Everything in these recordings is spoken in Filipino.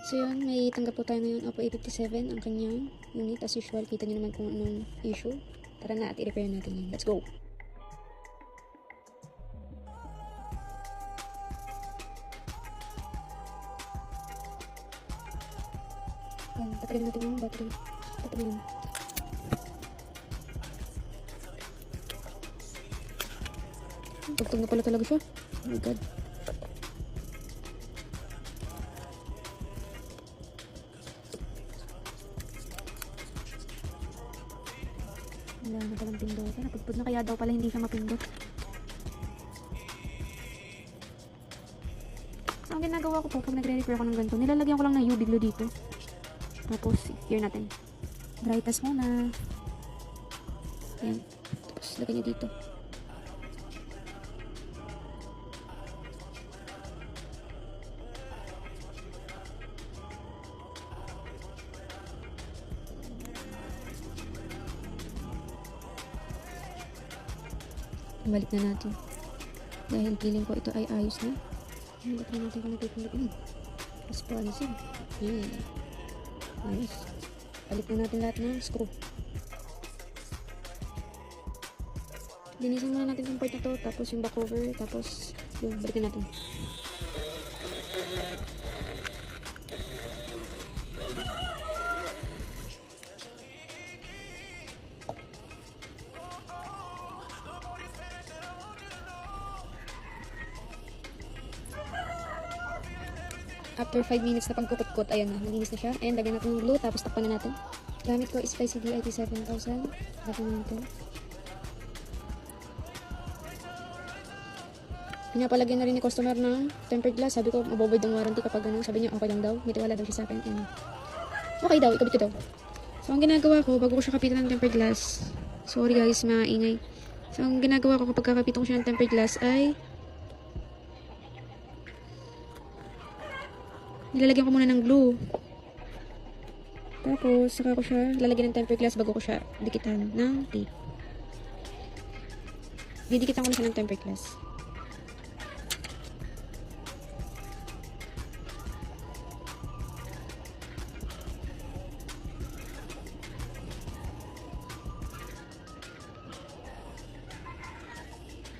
So yun, may tanggap po tayo ngayon. Oppo A57 ang kanyang unit. As usual, kita nyo naman kung anong issue. Tara na at i-repair natin yun. Let's go! Yan, tatagin natin yung battery. Tatagin. Tugtog na pala talaga siya. Oh my god. Wala na palang pindot. Napagpud na kaya daw pala hindi siya mapindot. So, ang ginagawa ko po pag nagre-repair ako ng ganito, nilalagyan ko lang ng UV glue dito. Tapos, here natin. Dry test muna. Ayan. Tapos, lagyan nyo dito. Balik na natin. Dahil feeling ko ito ay ayos na. Hanggat na natin kung napipindot. Responsive. Ayan. Ayos. Balik na natin lahat ng screw. Linisan muna natin yung part na to. Tapos yung back cover. Tapos yung balikan natin. After 5 minutes na pagkukot-kot, ayan na, nalinis na siya. And lagyan natin ng glue, tapos takpan na natin. Gamit ko is Spicy DIT 7000. Lagyan na natin. Pinapalagyan na rin ni customer ng tempered glass. Sabi ko, mabovoid ang warranty kapag ano. Sabi niya, okay lang daw. May tiwala daw siya sa akin. And okay daw, ikabit ko daw. So, ang ginagawa ko, bago ko siya kapitan ng tempered glass. Sorry guys, maingay. So, ang ginagawa ko kapag kakapitan ko siya ng tempered glass ay nilalagyan ko muna ng glue. Tapos, saka ko siya lalagyan ng tempered glass bago ko siya dikitan ng tape. Didikitan ko na siya ng tempered glass.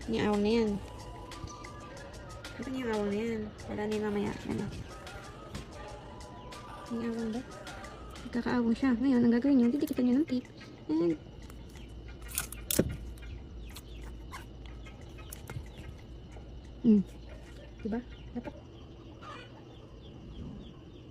Yung awang na yan. Ito yung awang na yan. Wala na yung mamaya. Ano? Yung awang ba? Nagkakaawang siya. Ngayon, ang gagawin nyo, didikitan nyo ng tape. And